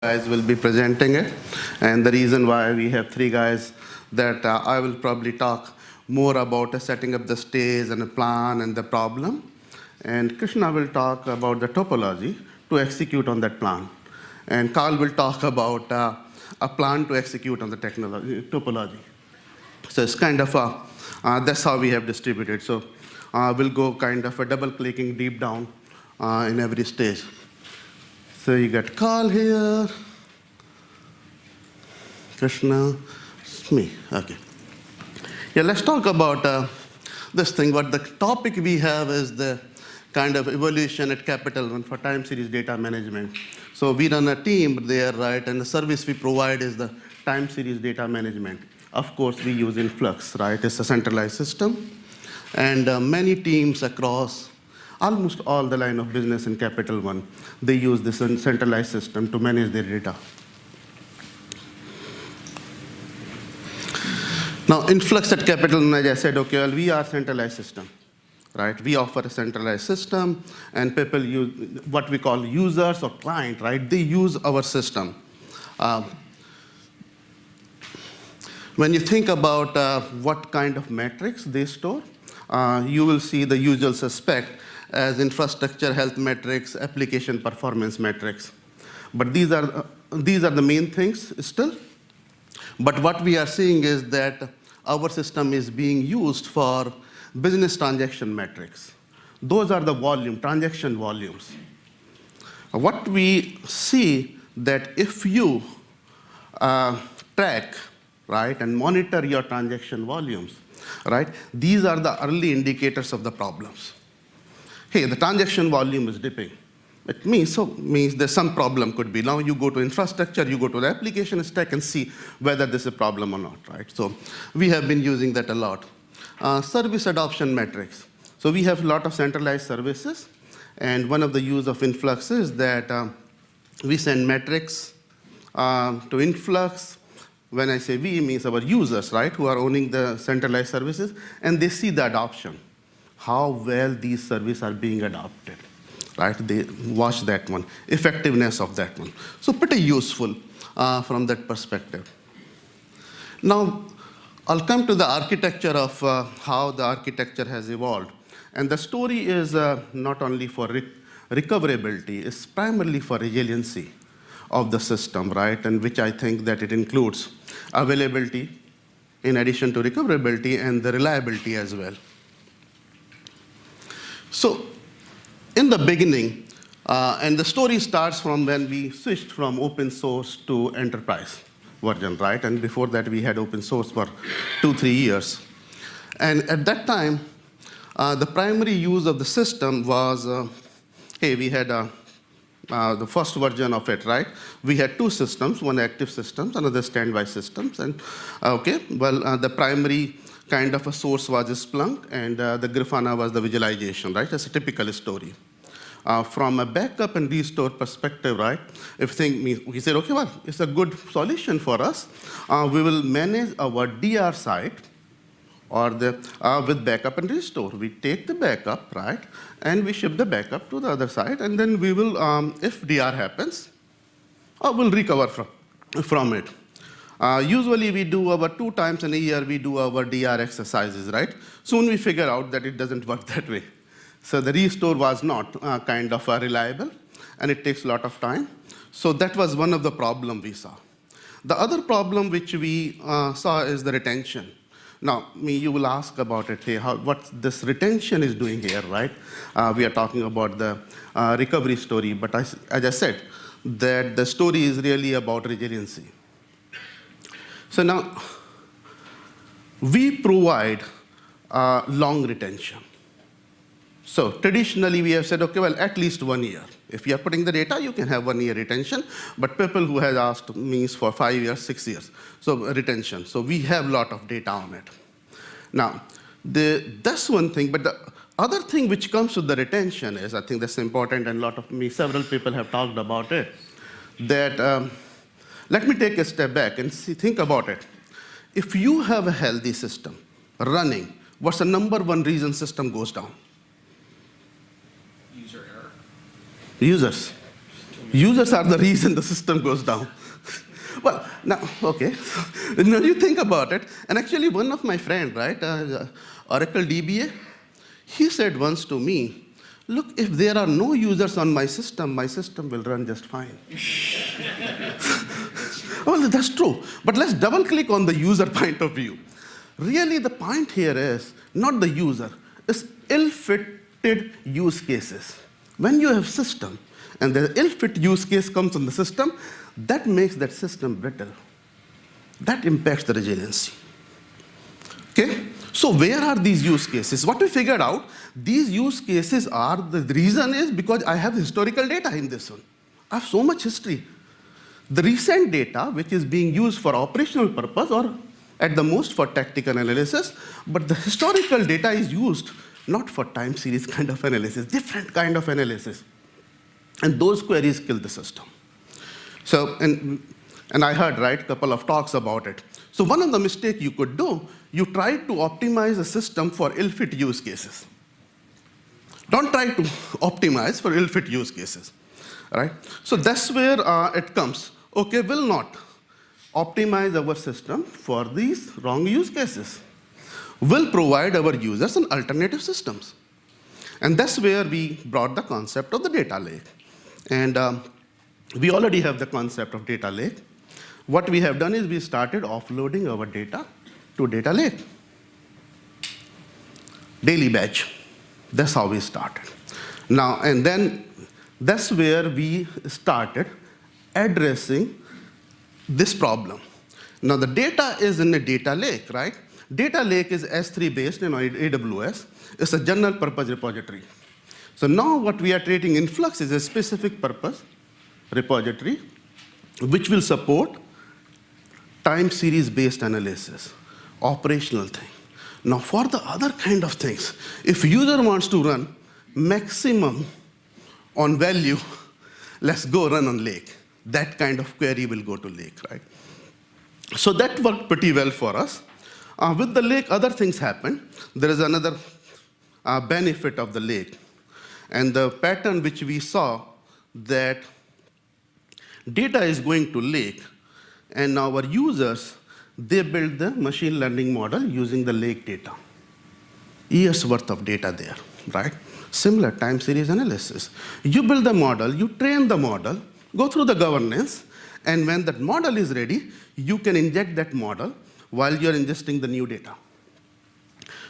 guys will be presenting it. And the reason why we have three guys that I will probably talk more about setting up the stage and the plan and the problem. And Krishna will talk about the topology to execute on that plan. And Karl will talk about a plan to execute on the topology. So it's kind of that's how we have distributed. So we'll go kind of a double-clicking deep down in every stage. So you got Karl here, Krishna, it's me. Okay. Yeah, let's talk about this thing. What the topic we have is the kind of evolution at Capital One for time series data management. So we run a team there, right? And the service we provide is the time series data management. Of course, we use Influx, right? It's a centralized system. And many teams across almost all the line of business in Capital One, they use this centralized system to manage their data. Now, Influx at Capital One, as I said, okay, well, we are a centralized system, right? We offer a centralized system, and people use what we call users or client, right? They use our system. When you think about what kind of metrics they store, you will see the usual suspect as infrastructure health metrics, application performance metrics. But these are the main things still. But what we are seeing is that our system is being used for business transaction metrics. Those are the transaction volumes. What we see that if you track, right, and monitor your transaction volumes, right, these are the early indicators of the problems. Hey, the transaction volume is dipping. It means there's some problem could be. Now you go to infrastructure, you go to the application stack and see whether this is a problem or not, right? So we have been using that a lot. Service adoption metrics. So we have a lot of centralized services, and one of the use of Influx is that we send metrics to Influx. When I say we, it means our users, right, who are owning the centralized services, and they see the adoption, how well these services are being adopted, right? They watch that one, effectiveness of that one. So pretty useful from that perspective. Now, I'll come to the architecture of how the architecture has evolved. And the story is not only for recoverability, it's primarily for resiliency of the system, right? And which I think that it includes availability in addition to recoverability and the reliability as well. So in the beginning, and the story starts from when we switched from open source to enterprise version, right? And before that, we had open source for 2-3 years. And at that time, the primary use of the system was, hey, we had the first version of it, right? We had two systems, one active systems, another standby systems. And the primary kind of a source was Splunk, and the Grafana was the visualization, right? That's a typical story. From a backup and restore perspective, right? We said, okay, well, it's a good solution for us. We will manage our DR site or with backup and restore. We take the backup, right? And we ship the backup to the other side, and then we will, if DR happens, we'll recover from it. Usually we do 2 times in a year, we do our DR exercises, right? Soon we figure out that it doesn't work that way. So the restore was not kind of reliable, and it takes a lot of time. So that was one of the problems we saw. The other problem which we saw is the retention. Now, you will ask about it, hey, what this retention is doing here, right? We are talking about the recovery story, but as I said, that the story is really about resiliency. So now, we provide long retention. So traditionally, we have said, okay, well, at least 1 year. If you are putting the data, you can have 1 year retention. But people who have asked means for 5 years, 6 years. So retention. So we have a lot of data on it. Now, that's one thing. But the other thing which comes with the retention is, I think that's important, and several people have talked about it, that let me take a step back and think about it. If you have a healthy system running, what's the number one reason system goes down? User error. Users. Too Users are the reason the system goes down. Well, now, okay. Now you think about it, and actually one of my friends, right, Oracle DBA, he said once to me, look, if there are no users on my system will run just fine. Well, that's true, but let's double click on the user point of view. Really, the point here is not the user, it's ill-fitted use cases. When you have system, and the ill-fit use case comes on the system, that makes that system brittle. That impacts the resiliency. Okay? So where are these use cases? What we figured out, these use cases are, the reason is because I have historical data in this one. I have so much history. The recent data, which is being used for operational purpose or at the most for tactical analysis, but the historical data is used not for time series kind of analysis, different kind of analysis. And those queries kill the system. So, and I heard, right, a couple of talks about it. So one of the mistakes you could do, you try to optimize a system for ill-fit use cases. Don't try to optimize for ill-fit use cases, right? So that's where it comes. Okay, will not optimize our system for these wrong use cases. Will provide our users an alternative systems. And that's where we brought the concept of the data lake. And we already have the concept of data lake. What we have done is we started offloading our data to data lake. Daily batch. That's how we started. Now, and then that's where we started addressing this problem. Now, the data is in a data lake, right? Data lake is S3 based in AWS. It's a general purpose repository. So now what we are treating Influx is a specific purpose repository which will support time series based analysis, operational thing. Now for the other kind of things, if user wants to run maximum on value, let's go run on lake. That kind of query will go to lake, right? So that worked pretty well for us. With the lake, other things happen. There is another benefit of the lake. And the pattern which we saw that data is going to lake, and our users, they build the machine learning model using the lake data. Years worth of data there, right? Similar time series analysis. You build the model, you train the model, go through the governance, and when that model is ready, you can inject that model while you're ingesting the new data.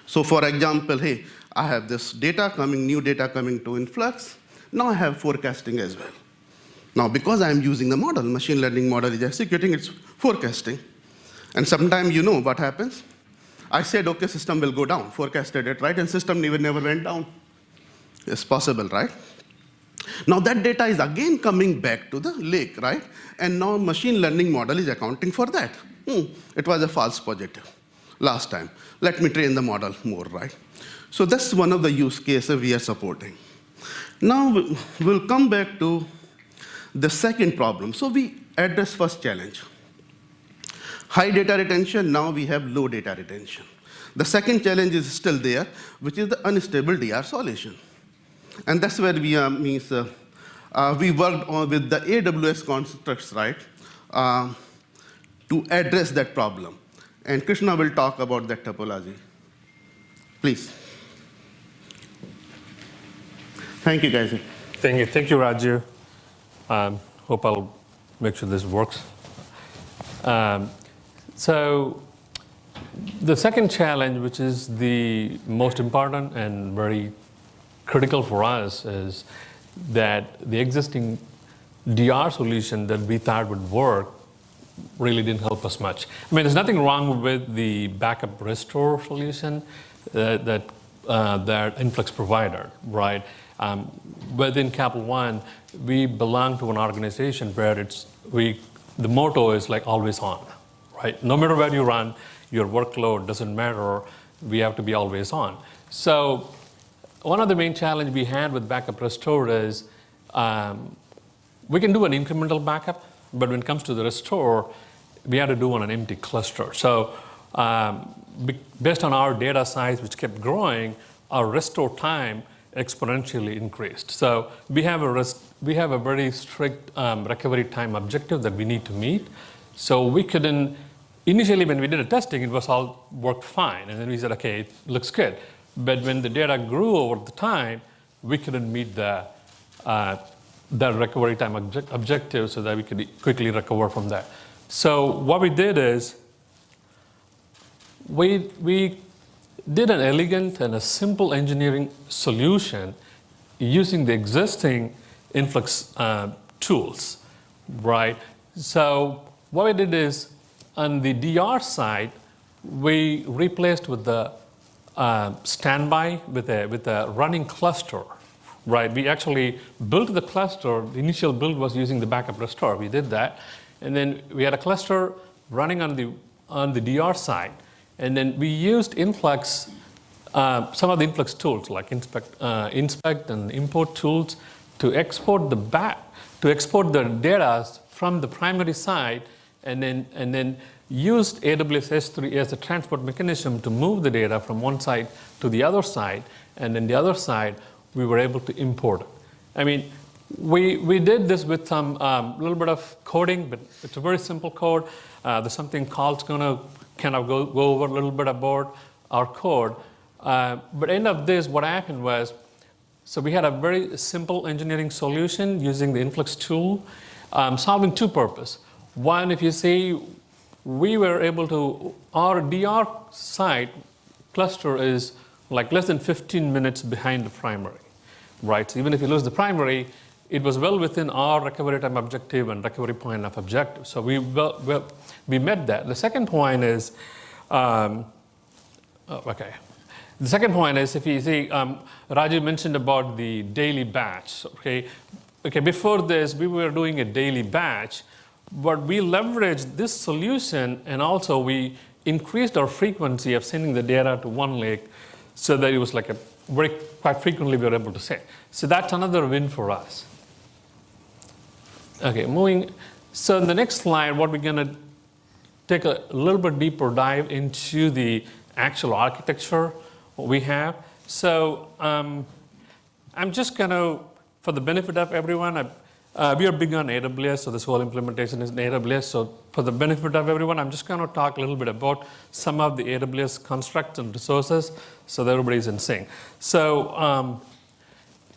So for example, hey, I have this data coming, new data coming to Influx. Now I have forecasting as well. Now because I'm using the model, machine learning model is executing its forecasting. And sometimes you know what happens. I said, okay, system will go down, forecasted it, right? And system never went down. It's possible, right? Now that data is again coming back to the lake, right? And now machine learning model is accounting for that. It was a false positive last time. Let me train the model more, right? So that's one of the use cases we are supporting. Now we'll come back to the second problem. So we address first challenge. High data retention, now we have low data retention. The second challenge is still there, which is the unstable DR solution. And that's where we we worked on with the AWS constructs, right, to address that problem. And Krishna will talk about that topology. Please. Thank you, guys. Thank you, Rajeev. Hope I'll make sure this works. So the second challenge, which is the most important and very critical for us, is that the existing DR solution that we thought would work really didn't help us much. I mean, there's nothing wrong with the backup restore solution that Influx provided, right? Within Capital One, we belong to an organization where the motto is like always on, right? No matter where you run, your workload doesn't matter. We have to be always on. So one of the main challenges we had with backup restore is we can do an incremental backup, but when it comes to the restore, we had to do on an empty cluster. So based on our data size, which kept growing, our restore time exponentially increased. So we have a very strict recovery time objective that we need to meet. So we couldn't, initially when we did the testing, it was all worked fine. And then we said, okay, it looks good. But when the data grew over the time, we couldn't meet the recovery time objective so that we could quickly recover from that. So what we did is we did an elegant and a simple engineering solution using the existing Influx tools, right? So what we did is on the DR side, we replaced with the standby with a running cluster, right? We actually built the cluster. The initial build was using the backup restore. We did that. And then we had a cluster running on the DR side. And then we used Influx, some of the Influx tools like inspect and import tools to export the data from the primary side, and then used AWS S3 as a transport mechanism to move the data from one side to the other side, and then the other side we were able to import it. I mean, we did this with some little bit of coding, but it's a very simple code. There's something Karl's going to kind of go over a little bit about our code. But end of this, what happened was, so we had a very simple engineering solution using the Influx tool, solving two purposes. One, if you see, we were able to, our DR side cluster is like less than 15 minutes behind the primary, right? So even if you lose the primary, it was well within our recovery time objective and recovery point of objective. So we met that. The second point is, The second point is, if you see, Rajeev mentioned about the daily batch. Okay, before this, we were doing a daily batch, but we leveraged this solution, and also we increased our frequency of sending the data to one lake, so that it was like quite frequently we were able to send. So that's another win for us. Okay, moving. So in the next slide, what we're going to take a little bit deeper dive into the actual architecture we have. So I'm just going to, for the benefit of everyone, we are big on AWS, so this whole implementation is in AWS. So for the benefit of everyone, I'm just going to talk a little bit about some of the AWS constructs and resources so that everybody's in sync. So a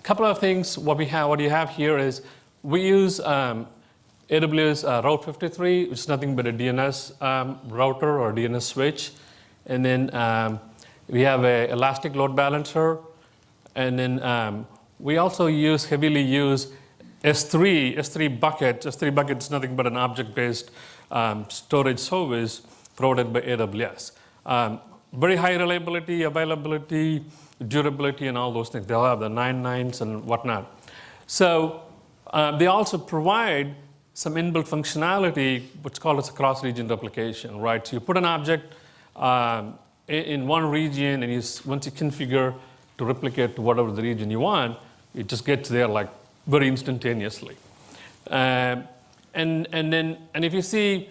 couple of things, what you have here is we use AWS Route 53, which is nothing but a DNS router or DNS switch. And then we have an elastic load balancer. And then we also heavily use S3 bucket. S3 bucket is nothing but an object-based storage service provided by AWS. Very high reliability, availability, durability, and all those things. They'll have the 9 nines and whatnot. So they also provide some inbuilt functionality, what's called as a cross-region replication, right? So you put an object in one region, and once you configure to replicate to whatever the region you want, it just gets there like very instantaneously. And if you see,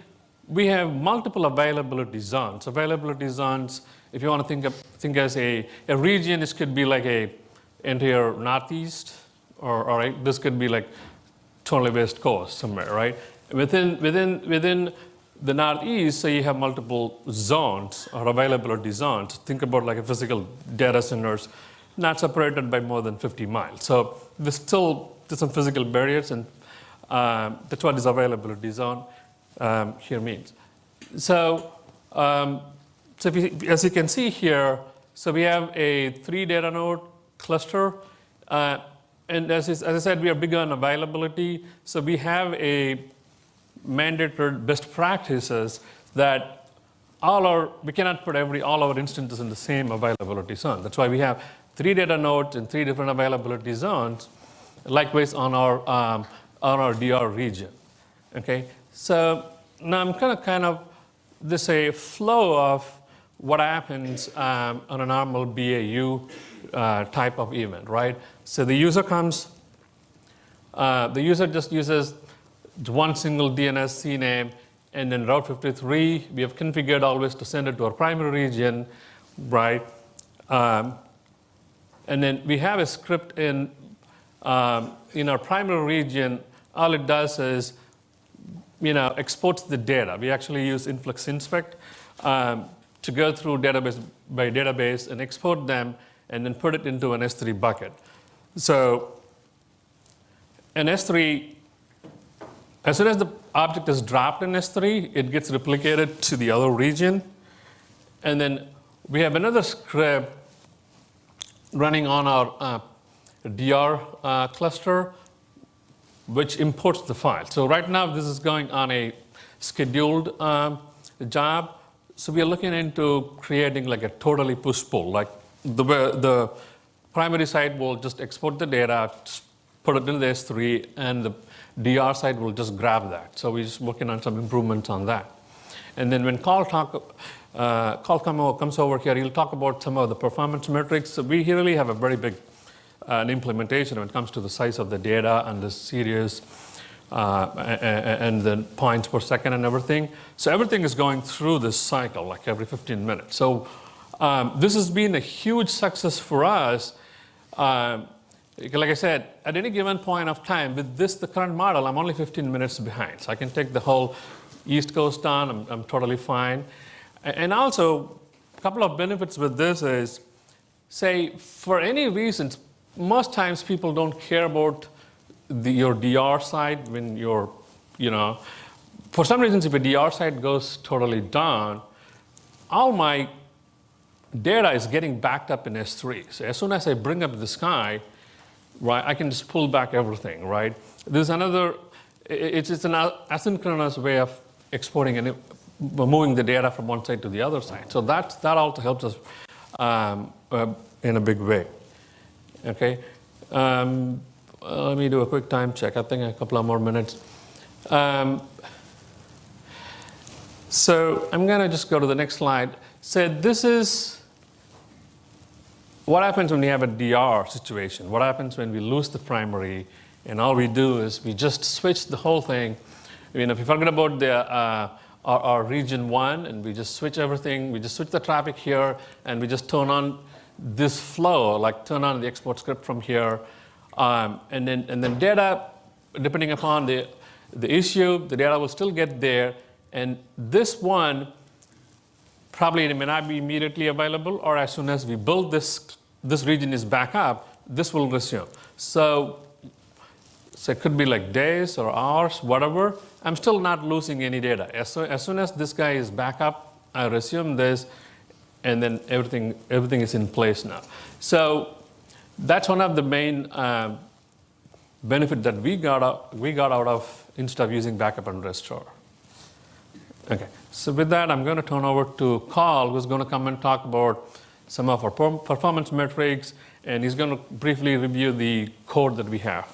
we have multiple availability zones. Availability zones, if you want to think as a region, this could be like a entire Northeast, or this could be like totally West Coast somewhere, right? Within the Northeast, so you have multiple zones or availability zones. Think about like a physical data centers, not separated by more than 50 miles. So there's some physical barriers, and that's what this availability zone here means. So, as you can see here, so we have a 3 data node cluster. And as I said, we are big on availability. So we have a mandated best practices that we cannot put all our instances in the same availability zone. That's why we have 3 data nodes in 3 different availability zones. Likewise on our DR region. Okay. So now I'm going to kind of this a flow of what happens on a normal BAU type of event, right? So the user comes, the user just uses one single DNS CNAME, and then Route 53, we have configured always to send it to our primary region, right? And then we have a script in our primary region. All it does is exports the data. We actually use Influx Inspect to go through database by database and export them and then put it into an S3 bucket. So an S3, as soon as the object is dropped in S3, it gets replicated to the other region. And then we have another script running on our DR cluster, which imports the file. So right now, this is going on a scheduled job. So we are looking into creating like a totally push-pull. Like the primary side will just export the data, put it in the S3, and the DR side will just grab that. So we're just working on some improvements on that. And then when Karl comes over here, he'll talk about some of the performance metrics. So we really have a very big an implementation when it comes to the size of the data and the series and the points per second and everything. So everything is going through this cycle like every 15 minutes. So this has been a huge success for us. Like I said, at any given point of time, with the current model, I'm only 15 minutes behind. So I can take the whole East Coast on, I'm totally fine. And also, a couple of benefits with this is, say, for any reasons, most times people don't care about your DR side when for some reasons, if a DR side goes totally down, all my data is getting backed up in S3. So as soon as I bring up this guy, right, I can just pull back everything, right? There's another, it's an asynchronous way of exporting and moving the data from one side to the other side. So that also helps us in a big way. Okay, let me do a quick time check. I think a couple of more minutes. So I'm going to just go to the next slide. So this is what happens when we have a DR situation. What happens when we lose the primary, and all we do is we just switch the whole thing. If you forget about our region 1, and we just switch everything, we just switch the traffic here, and we just turn on this flow, like turn on the export script from here, and then data, depending upon the issue, the data will still get there, and this one probably it may not be immediately available, or as soon as we build this region is back up, this will resume. So it could be like days or hours, whatever. I'm still not losing any data. As soon as this guy is back up, I resume this, and then everything is in place now. So that's one of the main benefits that we got out of instead of using backup and restore. Okay, so with that, I'm going to turn over to Karl, who's going to come and talk about some of our performance metrics, and he's going to briefly review the code that we have.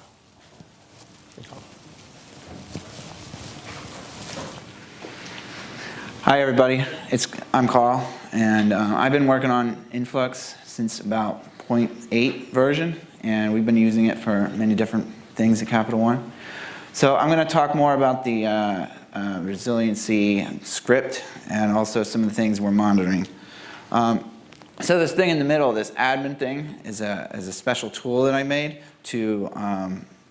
Hi, everybody. I'm Karl, and I've been working on Influx since about 0.8 version, and we've been using it for many different things at Capital One. So I'm going to talk more about the resiliency script and also some of the things we're monitoring. So this thing in the middle, this admin thing, is a special tool that I made to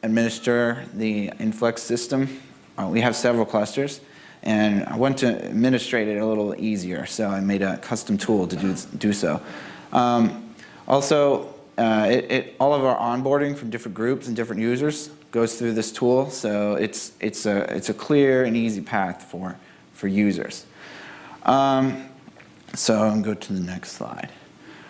administer the Influx system. We have several clusters, and I want to administrate it a little easier, so I made a custom tool to do so. Also, all of our onboarding from different groups and different users goes through this tool, so it's a clear and easy path for users. So I'll go to the next slide.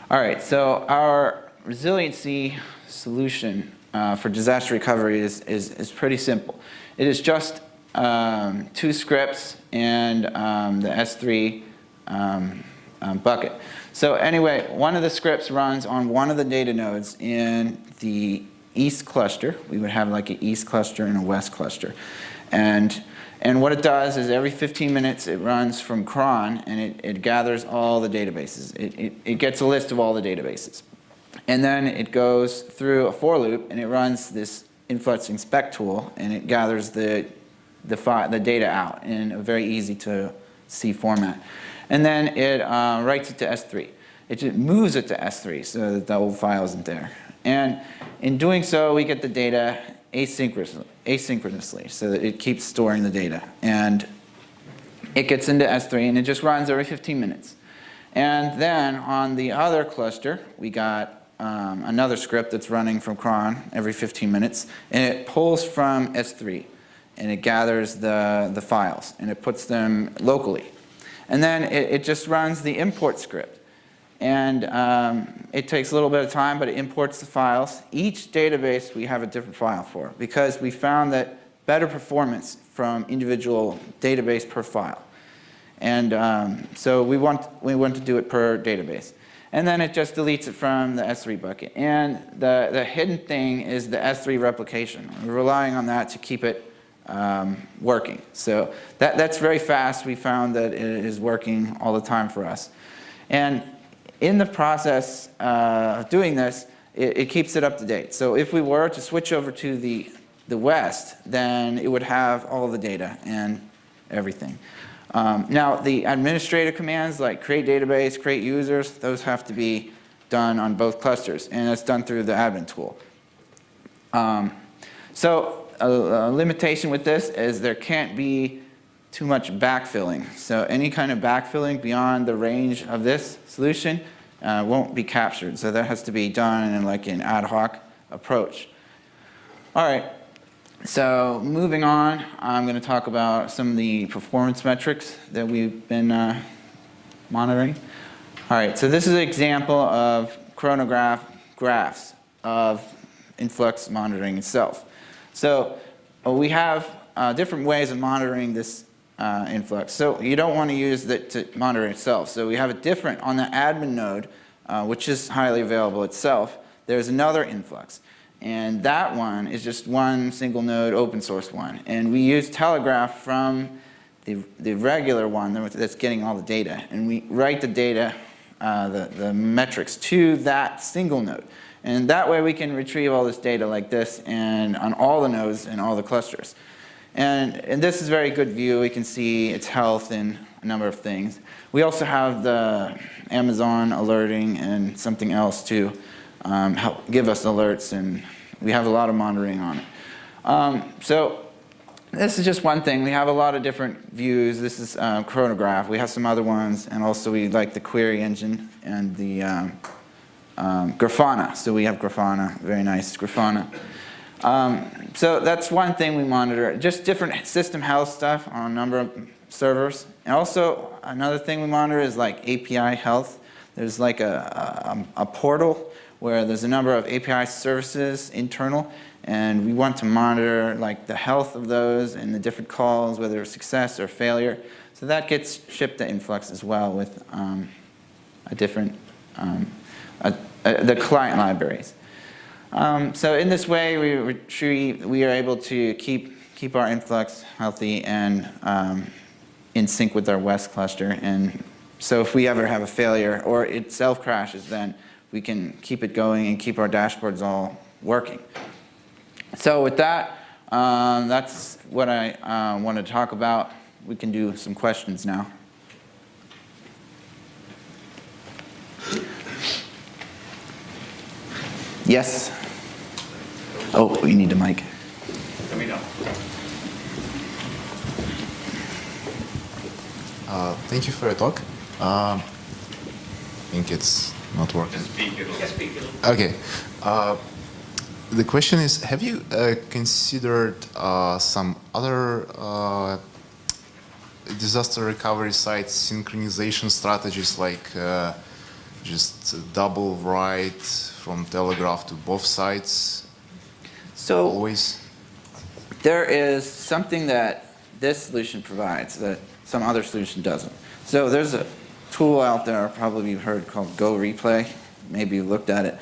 All right, so our resiliency solution for disaster recovery is pretty simple. It is just 2 scripts and the S3 bucket. So anyway, one of the scripts runs on one of the data nodes in the east cluster. We would have like an east cluster and a west cluster. And what it does is every 15 minutes it runs from cron, and it gathers all the databases. It gets a list of all the databases. And then it goes through a for loop, and it runs this Influx Inspect tool, and it gathers the data out in a very easy to see format. And then it writes it to S3. it just moves it to S3 so that the old file isn't there. And in doing so, we get the data asynchronously so that it keeps storing the data. And it gets into S3 and it just runs every 15 minutes. And then on the other cluster, we got another script that's running from cron every 15 minutes, and it pulls from S3, and it gathers the files, and it puts them locally. And then it just runs the import script. And it takes a little bit of time, but it imports the files. Each database we have a different file for, because we found that better performance from individual database per file. And so we want to do it per database. And then it just deletes it from the S3 bucket. And the hidden thing is the S3 replication. We're relying on that to keep it working. So that's very fast. We found that it is working all the time for us. And in the process of doing this, it keeps it up to date. So if we were to switch over to the West, then it would have all the data and everything. Now, the administrative commands like create database, create users, those have to be done on both clusters, and that's done through the admin tool. So a limitation with this is there can't be too much backfilling. So any kind of backfilling beyond the range of this solution won't be captured. So that has to be done in like an ad hoc approach. All right. So moving on, I'm going to talk about some of the performance metrics that we've been monitoring. All right, so this is an example of chronograph graphs of influx monitoring itself. So we have different ways of monitoring this influx. So you don't want to use that to monitor itself. So we have a different, on the admin node, which is highly available itself, there's another influx. And that one is just one single node open source one. And we use Telegraph from the regular one that's getting all the data. And we write the data, the metrics, to that single node. And that way we can retrieve all this data like this and on all the nodes and all the clusters. And this is a very good view. We can see its health and a number of things. We also have the Amazon alerting and something else to help give us alerts, and we have a lot of monitoring on it. So this is just one thing. We have a lot of different views. This is Chronograph. We have some other ones, and also we like the query engine and the Grafana. So we have Grafana, very nice Grafana. So that's one thing we monitor. Just different system health stuff on a number of servers. And also another thing we monitor is like API health. There's like a portal where there's a number of API services internal, and we want to monitor like the health of those and the different calls, whether it's success or failure. So that gets shipped to Influx as well with a different, the client libraries. So in this way, we are able to keep our Influx healthy and in sync with our West cluster. And so if we ever have a failure or it self-crashes, then we can keep it going and keep our dashboards all working. So with that, that's what I want to talk about. We can do some questions now. Yes? Oh, you need a mic. Let me know. Thank you for your talk. I think it's not working. Just speak it. Just speak it. Okay. The question is, have you considered some other disaster recovery site synchronization strategies like just double write from Telegraph to both sites? So Always? there is something that this solution provides that some other solution doesn't. So there's a tool out there, probably you've heard, called Go Replay. Maybe you've looked at it.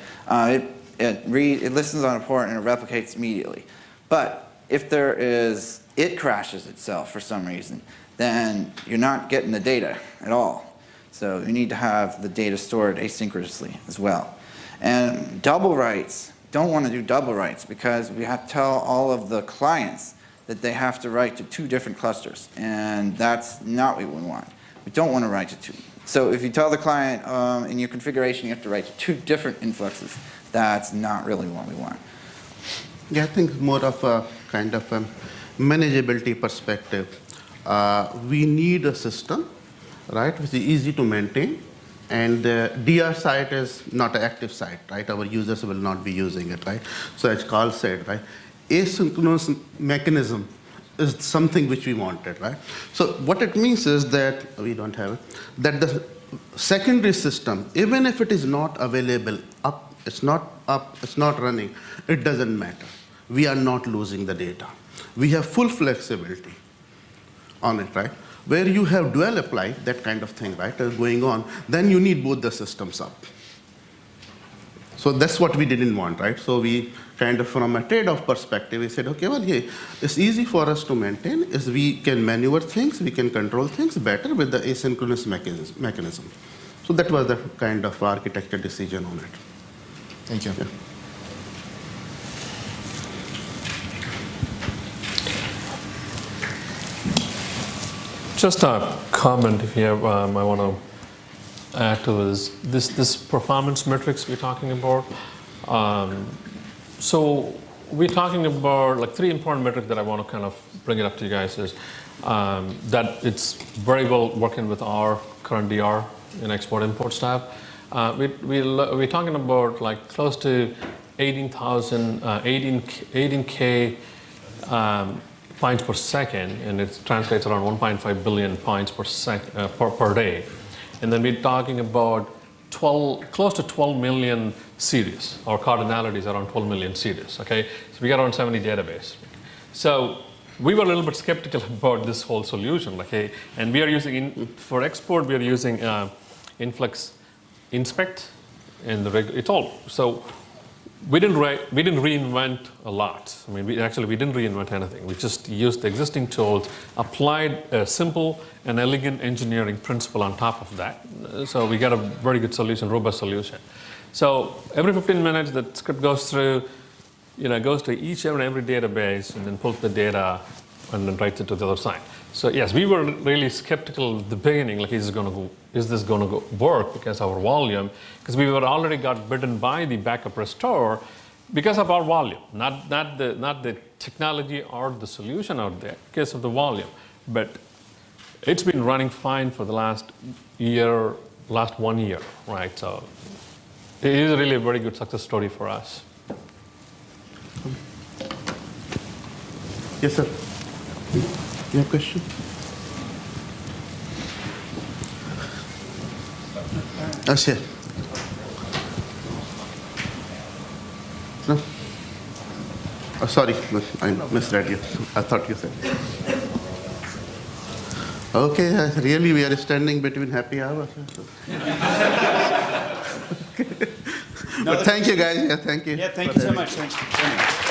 It listens on a port and it replicates immediately. But if it crashes itself for some reason, then you're not getting the data at all. So you need to have the data stored asynchronously as well. And double writes, don't want to do double writes because we have to tell all of the clients that they have to write to 2 different clusters. And that's not what we want. We don't want to write to So if you tell the client in your configuration you have to write 2 different influxes, that's not really what we want. Yeah, I think more of a kind of a manageability perspective. We need a system, right, which is easy to maintain, and the DR site is not an active site, right? Our users will not be using it, right? So as Karl said, right, asynchronous mechanism is something which we wanted, right? So what it means is that, we don't have it, that the secondary system, even if it is not available it's not running, it doesn't matter. We are not losing the data. We have full flexibility on it, right? Where you have dual apply, that kind of thing, right, going on, then you need both the systems up. So that's what we didn't want, right? So we kind of, from a trade-off perspective, we said, okay, well, yeah, it's easy for us to maintain, is we can maneuver things, we can control things better with the asynchronous mechanism. So that was the kind of architecture decision on it. Thank you. Yeah. Just a comment, if you have, I want to add to this performance metrics we're talking about. So we're talking about like 3 important metrics that I want to kind of bring it up to you guys is that it's very well working with our current DR and export-import stuff. We're talking about like close to 18K points per second, and it translates around 1.5 billion points per day. And then we're talking about close to 12 million series, or cardinalities around 12 million series, okay? So we got around 70 database. So we were a little bit skeptical about this whole solution, okay? And we are using, for export, we are using Influx Inspect, and it's all. So we didn't reinvent a lot. I mean, we didn't reinvent anything. We just used the existing tools, applied a simple and elegant engineering principle on top of that. So we got a very good solution, robust solution. So every 15 minutes, the script goes through, goes to each and every database and then pulls the data and then writes it to the other side. So yes, we were really skeptical at the beginning, like, is this going to work because of our volume? Because we were already got bitten by the backup restore because of our volume, not the technology or the solution out there, because of the volume. But it's been running fine for the last 1 year, right? So it is really a very good success story for us. Yes, sir. You have a question? Yes, yeah. No? Oh, sorry, I misread you. I thought you said. Okay, really, we are standing between happy hours. But thank you, guys. Yeah, thank you. Yeah, thank you so much. Thanks for joining.